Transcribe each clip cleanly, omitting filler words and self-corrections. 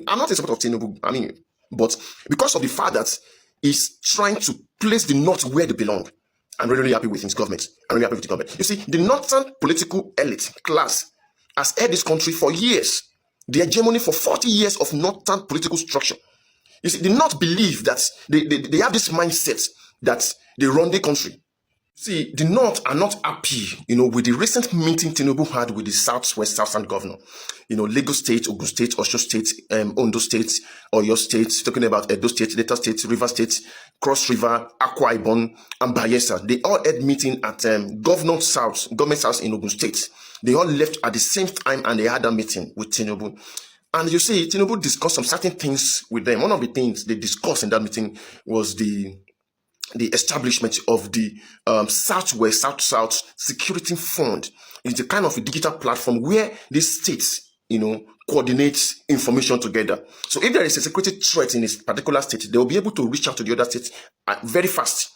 I'm not a supporter of Tinubu, but because of the fact that he's trying to place the North where they belong, I'm really, really happy with his government. I'm really happy with the government. You see, the northern political elite class has held this country for years. The hegemony for 40 years of northern political structure. You see, the North believe that they have this mindset that they run the country. See, the North are not happy, with the recent meeting Tinubu had with the Southwest Southern governor. Lagos State, Ogun State, Osho State, Ondo State, Oyo State, talking about Edo State, Delta State, River State, Cross River, Akwa Ibom, and Bayelsa. They all had meeting at government house in Ogun State. They all left at the same time and they had a meeting with Tinubu. And you see, Tinubu discussed some certain things with them. One of the things they discussed in that meeting was the establishment of the Southwest South Security Fund. It's a kind of a digital platform where these states, coordinate information together. So if there is a security threat in a particular state, they will be able to reach out to the other states very fast.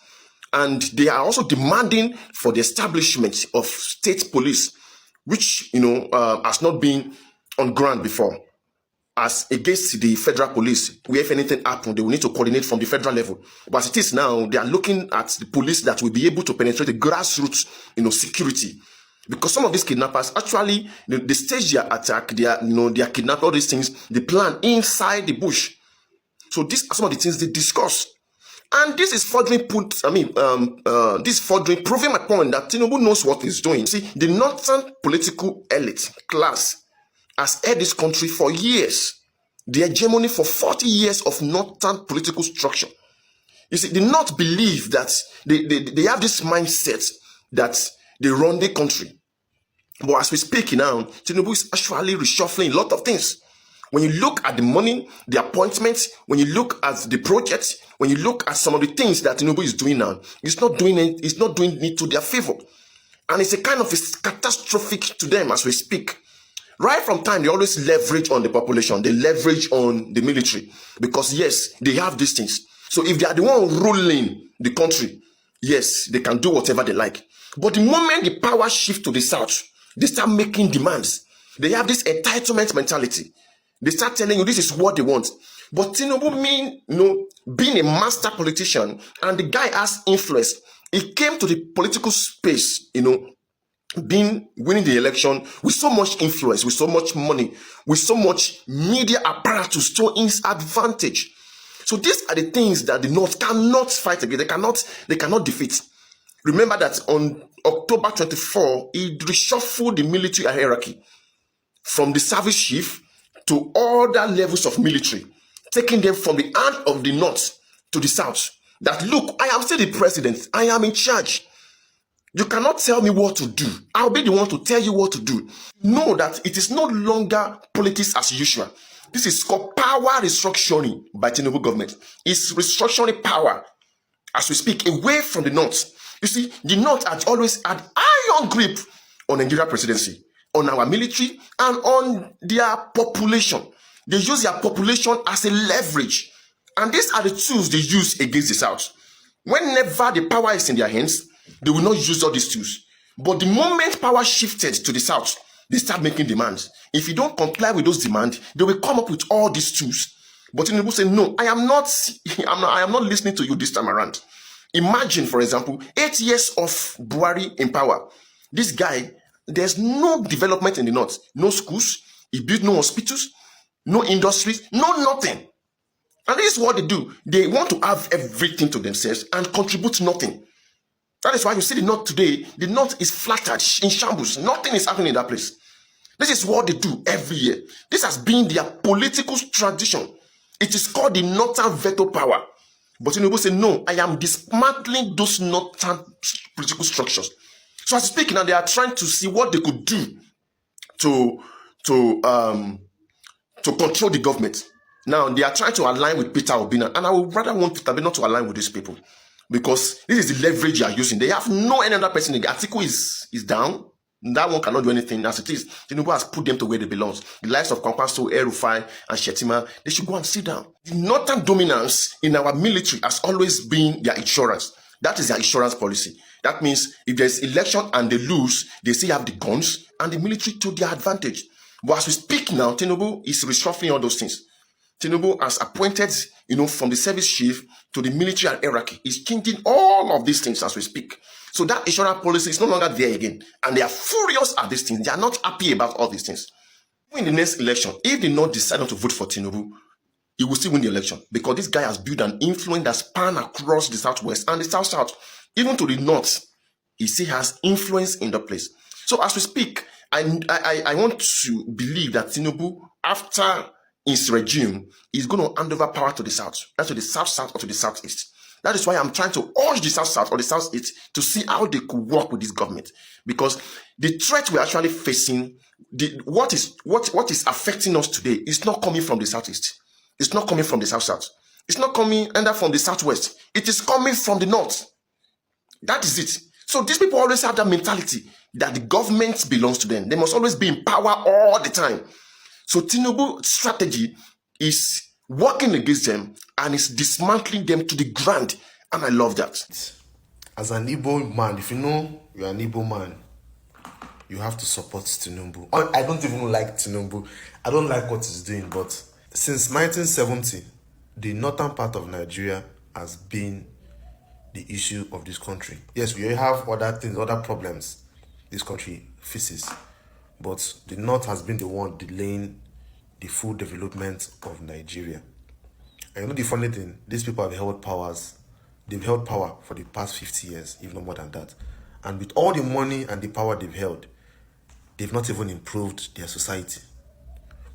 And they are also demanding for the establishment of state police, which, has not been on ground before, as against the federal police, where if anything happens, they will need to coordinate from the federal level. But as it is now, they are looking at the police that will be able to penetrate the grassroots, security. Because some of these kidnappers actually, they stage their attack, they kidnap, all these things, they plan inside the bush. So these are some of the things they discuss. And this is proving my point that Tinubu knows what he's doing. See, the northern political elite class has held this country for years. The hegemony for 40 years of northern political structure. You see, the North believe that they have this mindset that they run the country. But as we speak now, Tinubu is actually reshuffling a lot of things. When you look at the money, the appointments, when you look at the projects, when you look at some of the things that Tinubu is doing now, it's not doing it to their favor. And it's a kind of catastrophic to them as we speak. Right from time, they always leverage on the population. They leverage on the military. Because yes, they have these things. So if they are the one ruling the country, yes, they can do whatever they like. But the moment the power shifts to the south, they start making demands. They have this entitlement mentality. They start telling you this is what they want. But Tinubu being a master politician, and the guy has influence. He came to the political space, winning the election with so much influence, with so much money, with so much media apparatus to his advantage. So these are the things that the North cannot fight against. They cannot defeat. Remember that on October 24, he reshuffled the military hierarchy from the service chief to other levels of military, taking them from the hand of the North to the South. That look, I am still the president. I am in charge. You cannot tell me what to do. I'll be the one to tell you what to do. Know that it is no longer politics as usual. This is called power restructuring by Tinubu government. It's restructuring power as we speak away from the North. You see, the North has always had iron grip on Nigeria presidency, on our military, and on their population. They use their population as a leverage. And these are the tools they use against the South. Whenever the power is in their hands, they will not use all these tools. But the moment power shifted to the South, they start making demands. If you don't comply with those demands, they will come up with all these tools. But Tinubu say, no, I am not listening to you this time around. Imagine, for example, 8 years of Buhari in power. This guy, there's no development in the North. No schools. He built no hospitals, no industries, no nothing. And this is what they do. They want to have everything to themselves and contribute nothing. That is why you see the North today. The North is flattered, in shambles. Nothing is happening in that place. This is what they do every year. This has been their political tradition. It is called the Northern veto power. But Tinubu say, no, I am dismantling those Northern political structures. So as I speak now, they are trying to see what they could do to control the government. Now, they are trying to align with Peter Obi, and I would rather want Peter Obi not to align with these people. Because this is the leverage you are using. They have no any other person. The article is down. That one cannot do anything as it is. Tinubu has put them to where they belong. The likes of Kwankwaso, El-Rufai, and Shettima, they should go and sit down. The northern dominance in our military has always been their insurance. That is their insurance policy. That means if there's election and they lose, they still have the guns and the military to their advantage. But as we speak now, Tinubu is reshuffling all those things. Tinubu has appointed, from the service chief to the military hierarchy. He's changing all of these things as we speak. So that insurance policy is no longer there again. And they are furious at these things. They are not happy about all these things. In the next election, if they not decide not to vote for Tinubu, he will still win the election because this guy has built an influence that span across the southwest and the south, even to the north. He still has influence in the place. So as we speak, I want to believe that Tinubu, after his regime, is going to hand over power to the south, either to the south or to the southeast. That is why I'm trying to urge the south or the southeast to see how they could work with this government, because the threat we're actually facing, what is affecting us today, is not coming from the southeast. It's not coming from the south. It's not coming either from the southwest. It is coming from the north. That is it. So these people always have that mentality that the government belongs to them. They must always be in power all the time. So Tinubu's strategy is working against them and is dismantling them to the ground. And I love that. As an Igbo man, if you know you're an Igbo man, you have to support Tinubu. I don't even like Tinubu. I don't like what he's doing, but since 1970, the northern part of Nigeria has been the issue of this country. Yes, we have other things, other problems this country faces, but the north has been the one delaying the full development of Nigeria. And you know the funny thing, these people have held powers. They've held power for the past 50 years, if not more than that. And with all the money and the power they've held, they've not even improved their society.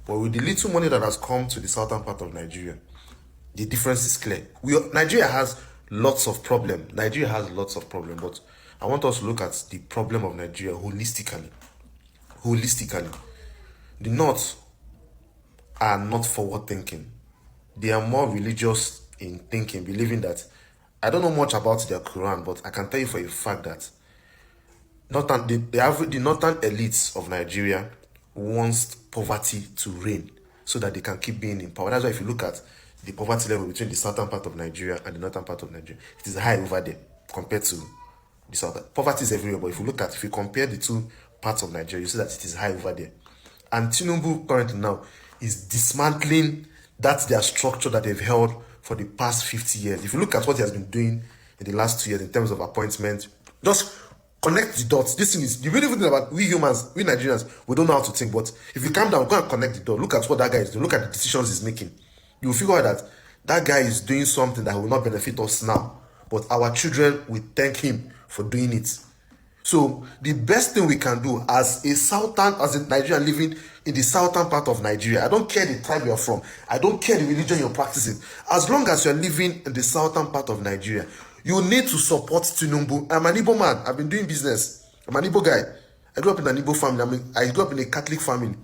But with the little money that has come to the southern part of Nigeria, the difference is clear. Nigeria has lots of problems. But I want us to look at the problem of Nigeria holistically. The North are not forward thinking. They are more religious in thinking, believing that, I don't know much about their Quran, but I can tell you for a fact that the northern elites of Nigeria wants poverty to reign so that they can keep being in power. That's why if you look at the poverty level between the southern part of Nigeria and the northern part of Nigeria, it is high over there compared to the southern. Poverty is everywhere, but if you compare the two parts of Nigeria, you see that it is high over there. And Tinubu currently now is dismantling their structure that they've held for the past 50 years. If you look at what he has been doing in the last 2 years in terms of appointments, just connect the dots. This thing is the beautiful thing about we humans, we Nigerians, we don't know how to think. But if you calm down, go and connect the dot. Look at what that guy is doing. Look at the decisions he's making. You will figure out that guy is doing something that will not benefit us now, but our children will thank him for doing it. So the best thing we can do as a Nigerian living in the southern part of Nigeria, I don't care the tribe you're from, I don't care the religion you're practicing, as long as you're living in the southern part of Nigeria, you need to support Tinubu. I'm an Igbo man. I've been doing business. I'm an Igbo guy. I grew up in an Igbo family. I grew up in a Catholic family.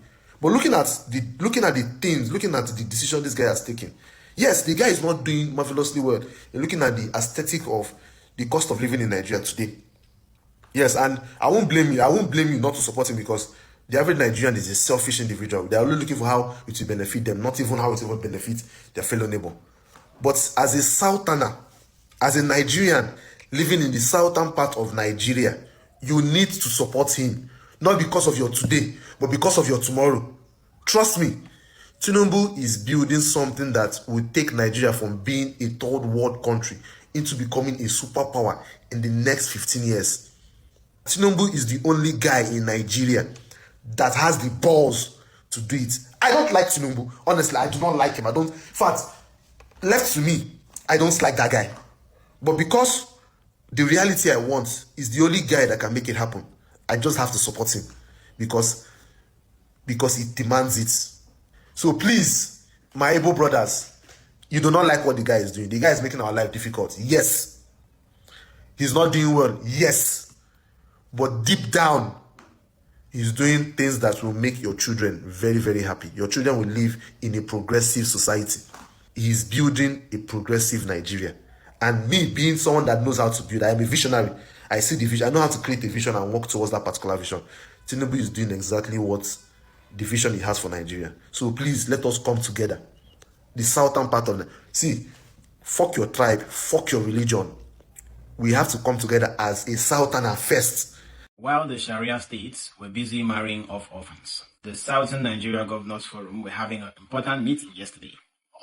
But looking at the decision this guy has taken, yes, the guy is not doing marvelously well. You're looking at the aesthetic of the cost of living in Nigeria today. Yes, and I won't blame you not to support him, because the average Nigerian is a selfish individual. They're only looking for how it will benefit them, not even how it will benefit their fellow neighbor. But as a southerner, as a Nigerian living in the southern part of Nigeria, you need to support him. Not because of your today, but because of your tomorrow. Trust me, Tinubu is building something that will take Nigeria from being a third world country into becoming a superpower in the next 15 years. Tinubu is the only guy in Nigeria that has the balls to do it. I don't like Tinubu. Honestly, I do not like him. In fact, left to me, I don't like that guy. But because the reality I want is the only guy that can make it happen, I just have to support him because he demands it. So please, my Igbo brothers, you do not like what the guy is doing. The guy is making our life difficult. Yes. He's not doing well. Yes. But deep down, he's doing things that will make your children very, very happy. Your children will live in a progressive society. He's building a progressive Nigeria. And me being someone that knows how to build, I am a visionary. I see the vision. I know how to create a vision and work towards that particular vision. Tinubu is doing exactly what the vision he has for Nigeria. So please, let us come together. The southern part of fuck your tribe, fuck your religion. We have to come together as a southerner first. While the Sharia states were busy marrying off orphans, the Southern Nigeria Governors Forum were having an important meeting yesterday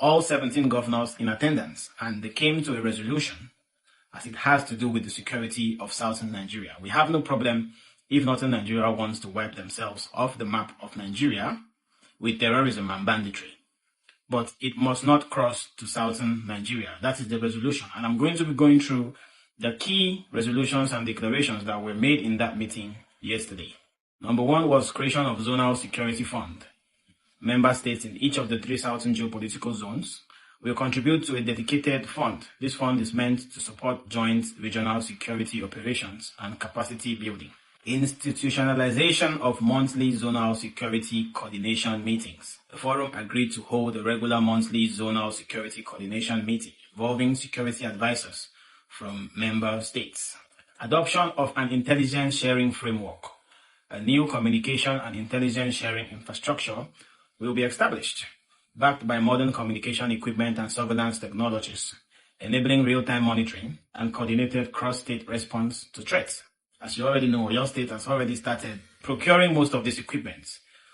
all 17 governors in attendance, and they came to a resolution as it has to do with the security of southern Nigeria. We have no problem if northern Nigeria wants to wipe themselves off the map of Nigeria with terrorism and banditry. But it must not cross to southern Nigeria. That is the resolution. And I'm going to be going through the key resolutions and declarations that were made in that meeting yesterday. Number one was creation of Zonal Security Fund. Member states in each of the 3 southern geopolitical zones will contribute to a dedicated fund. This fund is meant to support joint regional security operations and capacity building. Institutionalization of monthly zonal security coordination meetings. The forum agreed to hold a regular monthly zonal security coordination meeting involving security advisors from member states. Adoption of an intelligence sharing framework. A new communication and intelligence sharing infrastructure will be established, backed by modern communication equipment and surveillance technologies, enabling real-time monitoring and coordinated cross-state response to threats. As you already know, your state has already started procuring most of this equipment,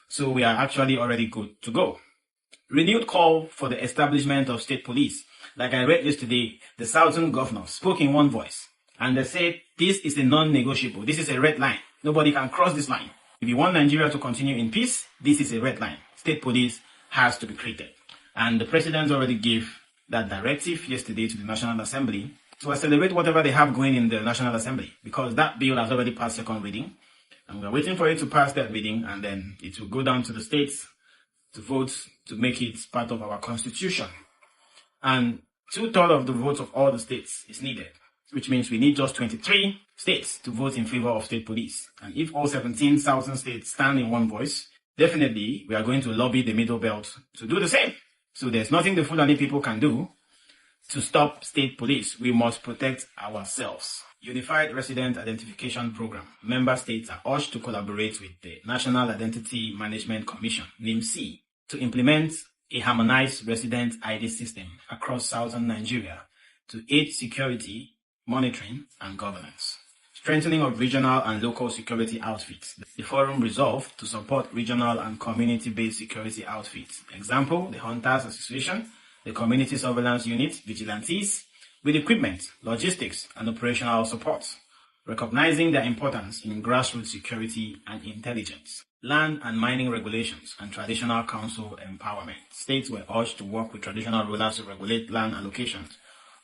so we are actually already good to go. Renewed call for the establishment of state police. Like I read yesterday, the southern governors spoke in one voice, and they said this is a non-negotiable. This is a red line. Nobody can cross this line. If you want Nigeria to continue in peace, this is a red line. State police has to be created. And the president already gave that directive yesterday to the National Assembly to accelerate whatever they have going in the National Assembly, because that bill has already passed second reading, and we're waiting for it to pass that reading, and then it will go down to the states to vote to make it part of our constitution. And 2/3 of the votes of all the states is needed, which means we need just 23 states to vote in favor of state police. And if all 17 southern states stand in one voice, definitely we are going to lobby the Middle Belt to do the same. So there's nothing the Fulani people can do to stop state police. We must protect ourselves. Unified Resident Identification Program. Member states are urged to collaborate with the National Identity Management Commission, NIMC, to implement a harmonized resident ID system across southern Nigeria to aid security, monitoring, and governance. Strengthening of regional and local security outfits. The forum resolved to support regional and community-based security outfits. Example, the Hunters Association, the Community Surveillance Unit, Vigilantes, with equipment, logistics, and operational support, recognizing their importance in grassroots security and intelligence. Land and mining regulations and traditional council empowerment. States were urged to work with traditional rulers to regulate land allocations,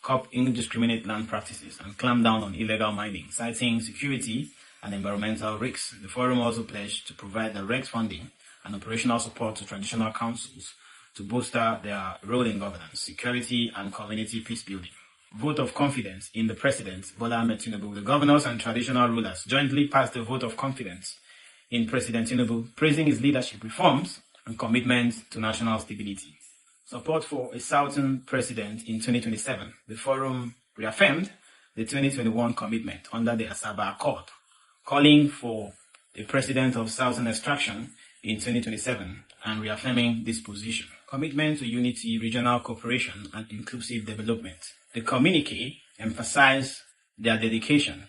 curb indiscriminate land practices, and clamp down on illegal mining, citing security and environmental risks. The forum also pledged to provide direct funding and operational support to traditional councils to bolster their role in governance, security, and community peace building. Vote of confidence in the President, Bola Ahmed Tinubu. The governors and traditional rulers jointly passed a vote of confidence in President Tinubu, praising his leadership reforms and commitment to national stability. Support for a Southern president in 2027. The forum reaffirmed the 2021 commitment under the Asaba Accord, calling for a president of Southern extraction in 2027 and reaffirming this position. Commitment to unity, regional cooperation, and inclusive development. The communique emphasized their dedication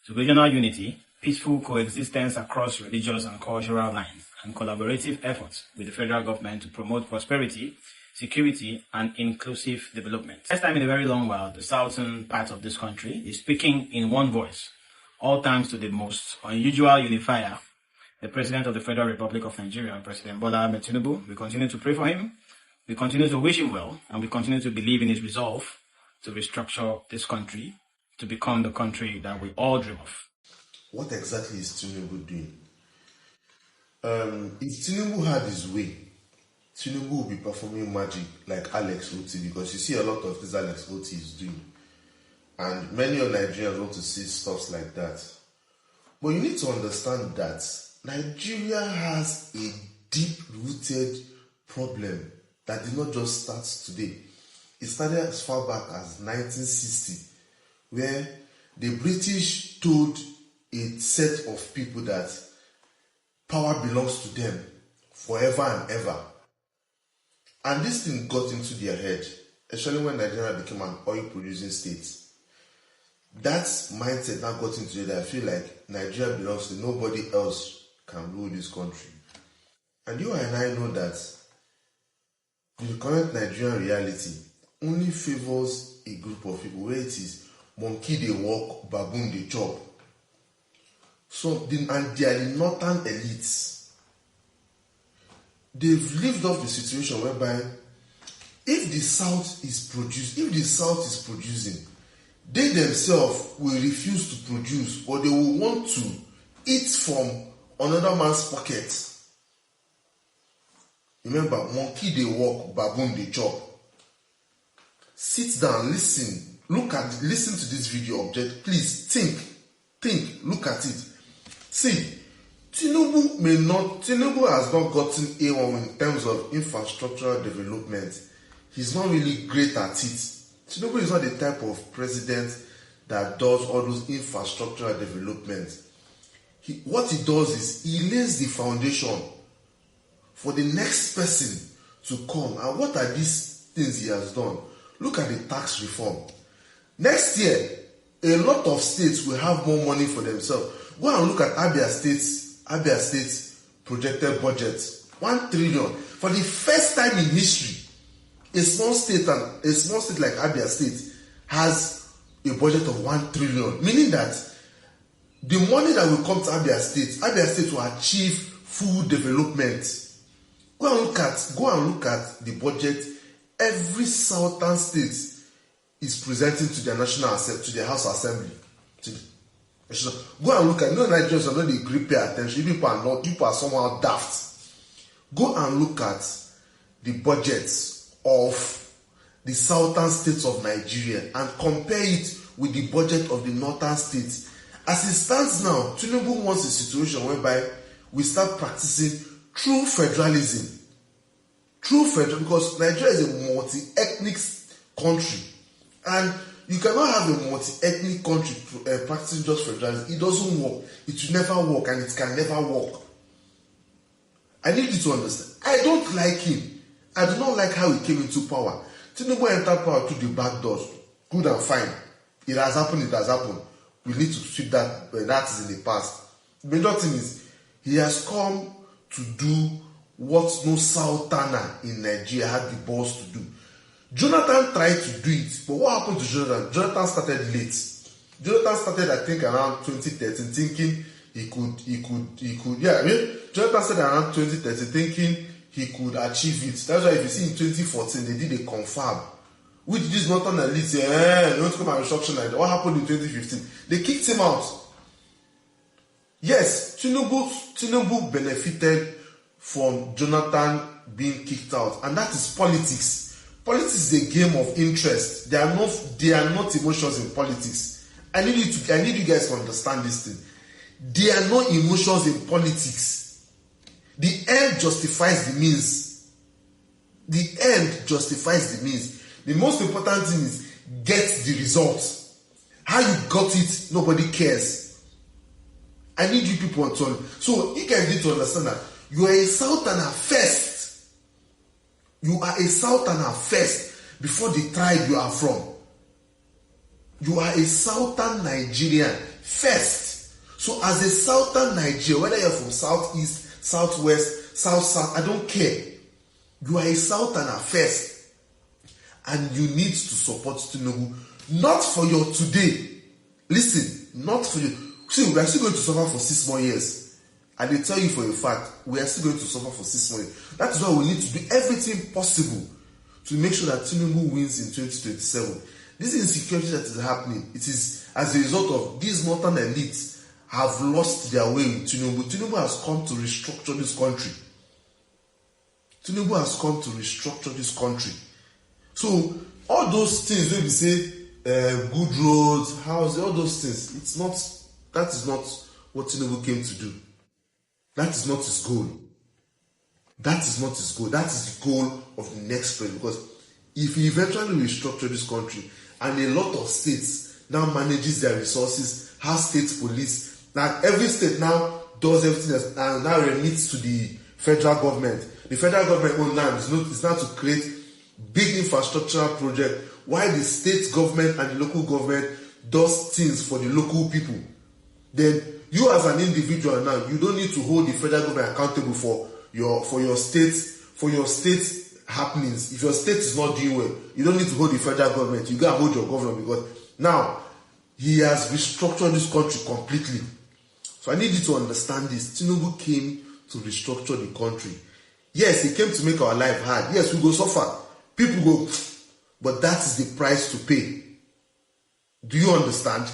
to regional unity, peaceful coexistence across religious and cultural lines, and collaborative efforts with the federal government to promote prosperity, security, and inclusive development. First time in a very long while, the southern part of this country is speaking in one voice, all thanks to the most unusual unifier, the President of the Federal Republic of Nigeria, President Bola Ahmed Tinubu. We continue to pray for him, we continue to wish him well, and we continue to believe in his resolve to restructure this country to become the country that we all dream of. What exactly is Tinubu doing? If Tinubu had his way, Tinubu will be performing magic like Alex Oti, because you see a lot of things Alex Oti is doing. And many of Nigerians want to see stuff like that. But you need to understand that Nigeria has a deep-rooted problem that did not just start today. It started as far back as 1960, where the British told a set of people that power belongs to them forever and ever. And this thing got into their head, especially when Nigeria became an oil-producing state. That mindset now got into their head. I feel like Nigeria belongs to nobody else can rule this country. And you and I know that The current Nigerian reality only favors a group of people where it is monkey they walk, baboon they chop. And they are the northern elites. They've lived off the situation whereby if the south is producing, they themselves will refuse to produce, or they will want to eat from another man's pocket. Remember, monkey they walk, baboon they chop. Sit down, listen to this video object. Please think, look at it. See, Tinubu has not gotten A1 in terms of infrastructural development. He's not really great at it. Tinubu is not the type of president that does all those infrastructural development. What he does is he lays the foundation for the next person to come. And what are these things he has done? Look at the tax reform. Next year, a lot of states will have more money for themselves. Go and look at Abia State's projected budget. 1 trillion. For the first time in history, a small state like Abia State has a budget of 1 trillion. Meaning that the money that will come to Abia State will achieve full development. Go and look at the budget every southern state is presenting to their to the House Assembly. Go and look at, Nigerians are not the grip pay attention. People are somehow daft. Go and look at the budgets of the southern states of Nigeria and compare it with the budget of the northern states. As it stands now, Tinubu wants a situation whereby we start practicing true federalism. Because Nigeria is a multi-ethnic country, and you cannot have a multi-ethnic country practicing just federalism. It doesn't work. It will never work, and it can never work. I need you to understand. I don't like him. I do not like how he came into power. Tinubu entered power through the back doors. Good and fine. It has happened. We need to sweep that. That is in the past. The major thing is he has come to do what no southerner in Nigeria had the balls to do. Jonathan tried to do it, but what happened to Jonathan? Jonathan started late. Jonathan started, I think, around 2013, thinking he could. Jonathan started around 2013, thinking he could achieve it. That's why if you see in 2014, they did a confab, which this northern elite say, they want to come and restructure Nigeria. What happened in 2015? They kicked him out. Yes, Tinubu benefited from Jonathan being kicked out, and that is politics. Politics is a game of interest. There are not emotions in politics. I need you guys to understand this thing. There are no emotions in politics. The end justifies the means. The end justifies the means. The most important thing is get the result. How you got it, nobody cares. I need you people to. So you guys need to understand that you are a southerner first. You are a southerner first before the tribe you are from. You are a southern Nigerian first. So as a southern Nigerian, whether you're from southeast, southwest, south, I don't care. You are a southerner first. And you need to support Tinubu. Not for your today. Listen, not for you. See, we are still going to suffer for 6 more years. And they tell you for a fact, we are still going to suffer for 6 more years. That is why we need to do everything possible to make sure that Tinubu wins in 2027. This insecurity that is happening, it is as a result of these northern elites have lost their way with Tinubu. Tinubu has come to restructure this country. Tinubu has come to restructure this country. So all those things when we say good roads, houses, all those things, that is not what Tinubu came to do. That is not his goal. That is not his goal. That is the goal of the next president. Because if he eventually restructure this country and a lot of states now manages their resources, has state police, now every state now does everything and now remits to the federal government. The federal government own now is now to create big infrastructural project while the state government and the local government does things for the local people. Then you as an individual now, you don't need to hold the federal government accountable for your state happenings, if your state is not doing well, you don't need to hold the federal government, you go and hold your governor, because now he has restructured this country completely. So I need you to understand this. Tinubu came to restructure the country. Yes, he came to make our life hard. Yes, we go suffer. People go, but that is the price to pay. Do you understand?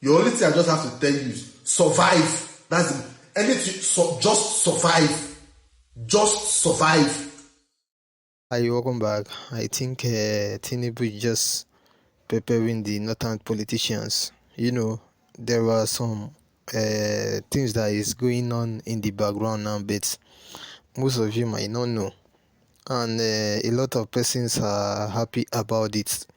The only thing I just have to tell you is survive. That's the, anything. Just survive. Just survive. Hi, welcome back. I think Tinubu is just preparing the northern politicians. There are some things that is going on in the background now, but most of you might not know. And a lot of persons are happy about it.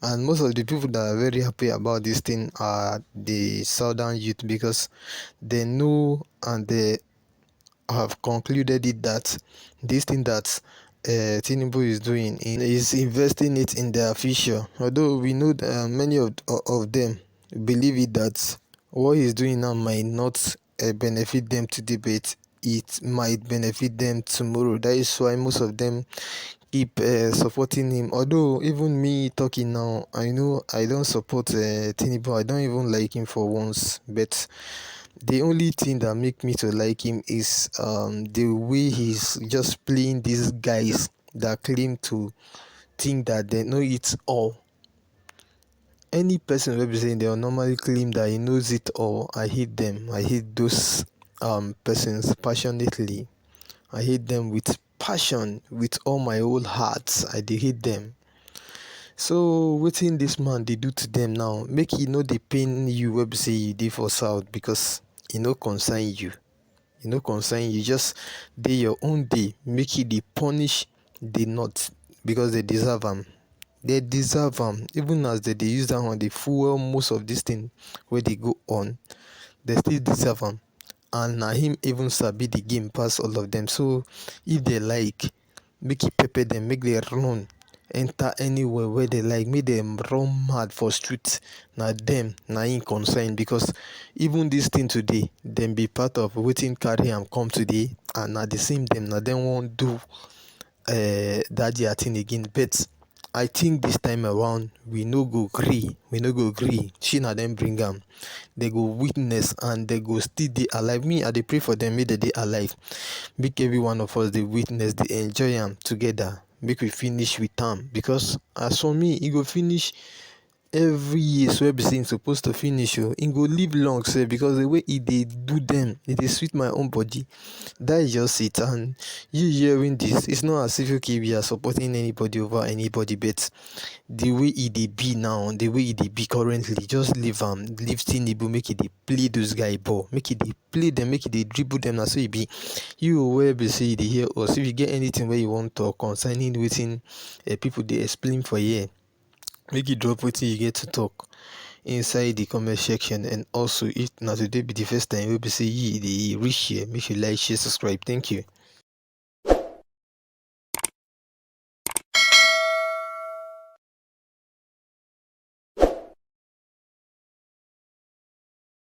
And most of the people that are very happy about this thing are the southern youth, because they know and they have concluded it that this thing that Tinubu is doing is investing it in their future. Although we know that many of them believe it that what he's doing now might not benefit them today, but it might benefit them tomorrow. That is why most of them keep supporting him. Although even me talking now, I know I don't support Tinubu. I don't even like him for once, but the only thing that make me to like him is the way he's just playing these guys that claim to think that they know it all. Any person representing, they'll normally claim that he knows it all. I hate them. I hate those persons passionately. I hate them with passion, with all my whole heart. I dey hate them. So wetin this man dey do to them now, make e no dey pain you wey be say you dey for south, because e no concern you. E no concern you. Just dey your own day. Make e dey punish the north, because they deserve am. They deserve am. Even as they dey use that one dey fuel most of this thing wey dey go on, they still deserve am. And na him even sabi the game pass all of them. So if they like, make e pepper them, make they run, enter anywhere where they like, make them run mad for street. Na them na him concern, because even this thing today, them be part of wetin carry am come today, and na the same them na them wan do that their thing again. But I think this time around we no go gree. Shey na them bring am. They go witness and they go still dey alive. Me, I dey pray for them, make they dey alive. Make every one of us dey witness, dey enjoy am together. Make we finish with am, because as for me, e go finish every year. So wey be say e suppose to finish, e go live long sef, because the way e dey do them, e dey sweet my own body. That is just it. And you hearing this, it's not as if okay we are supporting anybody over anybody, but the way e dey be now, the way e dey be currently, just leave am. Leave Tinubu, make e dey play those guy ball, make e dey play them, make e dey dribble them. Na so e be. You wey be say you dey hear us, if you get anything wey you wan talk concerning wetin people dey explain for here, make you drop wetin you get to talk inside the comment section. And also, if na today be the first time wey be say you dey reach here, make you like, share, subscribe. Thank you.